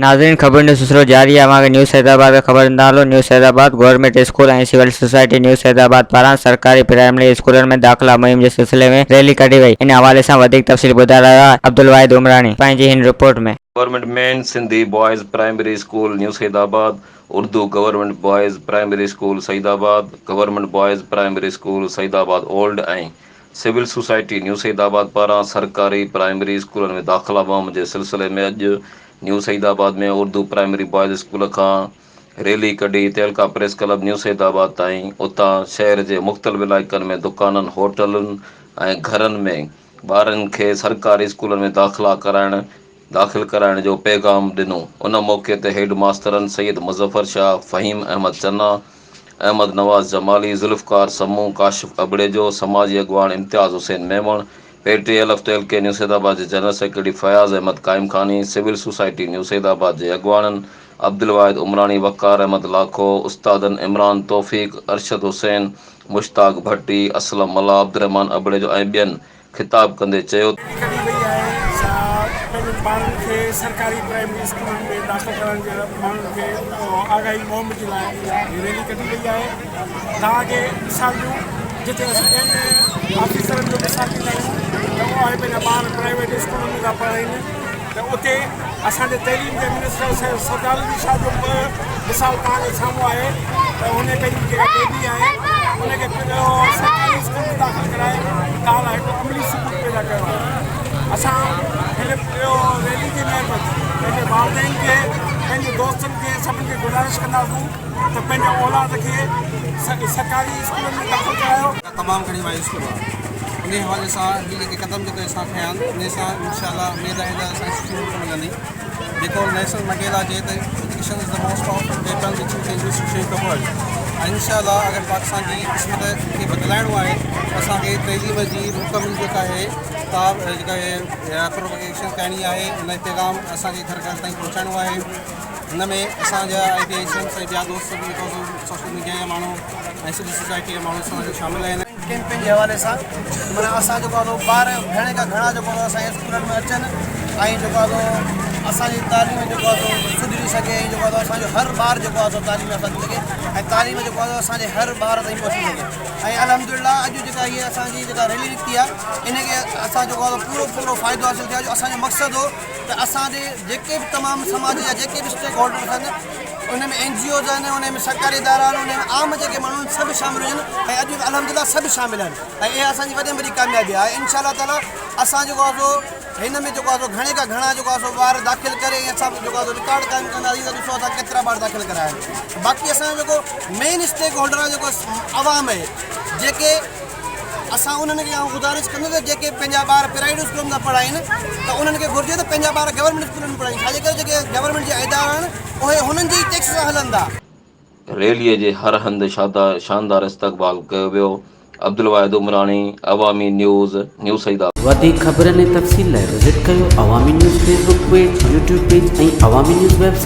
नाज़रीन खबर न्यूज़ सिलसिलो जारी है। हमारे न्यूज़ हैदराबाद का खबर नालो न्यूज़ हैदराबाद गवर्नमेंट स्कूल ऐं सिविल सोसाइटी न्यूज़ हैदराबाद पारां सरकारी प्राइमरी स्कूलनि में दाख़िला मुहिम जे सिलसिले में रैली कढी वई। इन हवाले सां वधीक तफ़सील ॿुधाए रहिया अब्दुल वाहिद उमरानी पंहिंजी हिन रिपोर्ट में। Government main Sindhi boys primary school new Saeedabad, Urdu government boys primary school Saeedabad, government boys primary school Saeedabad old ऐं सिविल सोसाइटी न्यू सईदाबाद पारां सरकारी प्राइमरी स्कूलनि में दाख़िला मुहिम जे सिलसिले में अॼु न्यू सईदाबाद में उर्दू प्राइमरी बॉयज़ स्कूल खां रैली कढी तहलका प्रेस क्लब न्यू सईदाबाद ताईं उतां शहर जे मुख़्तलिफ़ इलाइक़नि में दुकाननि, होटलुनि ऐं घरनि में ॿारनि खे सरकारी स्कूलनि में दाख़िल कराइण जो पैगाम ॾिनो। उन मौक़े ते हेड मास्तरनि सैयद मुज़फ़र शाह, फ़हीम अहमद चन्ना, अहमद नवाज़ जमाली, ज़ुल्फ़कार समूह, काशिफ़ अबड़ेजो, समाजी अॻवान इम्तियाज़ हुसैन मेमण, PTLF तहलके न्यू सईदाबाद जे जनरल सेक्रेटरी फ़याज़ अहमद क़ाइम ख़ानी, सिविल सोसाइटी न्यू सईदाबाद जे अॻवाननि अब्दुल वाहिद उमरानी, वक़ार अहमद लाखो, उस्तादनि इमरान तौफ़ीक़, अरशद हुसैन, मुश्ताक भट्टी, असलम मल्ला, अब्दुर्रहमान अबड़ेजो ऐं ॿियनि ख़िताब कंदे चयो ॿारनि खे सरकारी प्राइमरी स्कूलनि में दाख़िल करण जे माण्हुनि खे आगाही मुहिम जे लाइ रैली कढी वई आहे। तव्हांखे मिसालूं जिते असां कंहिं ऑफिसरनि जो मिसाल ॾींदा आहियूं त उहो आहे पंहिंजा ॿार प्राइवेट स्कूलनि में था पढ़ाइनि, त उते असांजे तइलीम जे मिनिस्टर सरदारजी शाह जो मिसाल तव्हांजे साम्हूं आहे त हुन पंहिंजी जेका बेबी आहे उनखे सरकारी स्कूल में दाख़िल कराए तव्हां लाइ हिकु अमली सबूत पैदा कयो आहे। असां हिन रैली जे महिरबानी पंहिंजे वालदेन खे, पंहिंजे दोस्तनि खे, सभिनी खे गुज़ारिश कंदासूं त पंहिंजे औलाद खे सरकारी स्कूलनि में दाख़िल करायो। तमामु घणी मायूसी आहे उन हवाले सां हीअ जेके क़दम जेके असां खयां आहिनि उन सां इनशाला उमेद आहे त असांखे सुठी नौकरी मिलंदी। जेको नेल्सन मंडेला चए त education is the most powerful weapon which changes to shape the world. ऐं इनशाला अगरि पाकिस्तान जी क़िस्मत खे बदिलाइणो आहे त असांखे तइलीम जी मुकमिल जेका आहे जेका प्रोपगेशन करणी आहे, उन पैगाम असांखे घर घर ताईं पहुचाइणो आहे। हिन में असांजा IPHM ऐं ॿिया दोस्त बि जेको सोशल मीडिया जा माण्हू ऐं सिविल सोसाइटी जा माण्हू असां शामिल आहिनि। कैंपेन जे हवाले सां माना असां जेको आहे ॿार घणे खां घणा जेको आहे असांजे स्कूलनि में अचनि ऐं जेको आहे असांजी तालीम जेको आहे सुधरी सघे ऐं जेको आहे असांजो हर ॿार जेको आहे तालीम में असांजी सघे ऐं तालीम जेको आहे असांजे हर ॿार ताईं पहुची सघे। ऐं अल्हम्दुलिल्लाह अॼु जेका हीअ असांजी जेका रैली निकिती आहे इनखे असां जेको आहे पूरो फ़ाइदो हासिलु थियो। जो असांजो मक़सदु हो त असांजे जेके बि तमामु समाज जा जेके बि स्टेक होल्डर्स आहिनि उन में NGOs आहिनि, उन में सरकारी इदारा आहिनि, उन में आम जेके माण्हू आहिनि सभु शामिल हुजनि ऐं अॼु अल्हम्दुलिल्लाह सभु शामिल आहिनि ऐं इहा असांजी वॾे में वॾी कामयाबी आहे। इंशाअल्लाह ताला असां जेको आहे हिन में जेको आहे घणे खां घणा जेको आहे ॿार दाख़िल करे ऐं असां जेको आहे रिकॉर्ड क़ाइमु कंदासीं त ॾिसो असां केतिरा ॿार दाख़िल कराया आहिनि। बाक़ी असांजो जेको मेन स्टेक होल्डर आहे जेको आवाम आहे, जेके असां उन्हनि खे गुज़ारिश कंदुसि जेके पंहिंजा ॿार प्राइवेट स्कूलनि में पढ़ाइनि त उन्हनि खे घुरिजे त पंहिंजा ॿार गवर्नमेंट स्कूलनि में पढ़ाइनि। छाजे करे जेके गवर्नमेंट जा इदारा आहिनि उहे हुननि जी टैक्स सां हलंदा। रैलीअ जे हर हंधि शानदार इस्तक़बाल कयो वियो। अब्दुल वाहिद उमरानी, अवामी न्यूज़, न्यू सईदाबाद। वधीक ख़बरनि ऐं तफ़सील लाइ विज़िट कयो अवामी news Facebook page, YouTube page ऐं अवामी न्यूज़ वेबसाइट।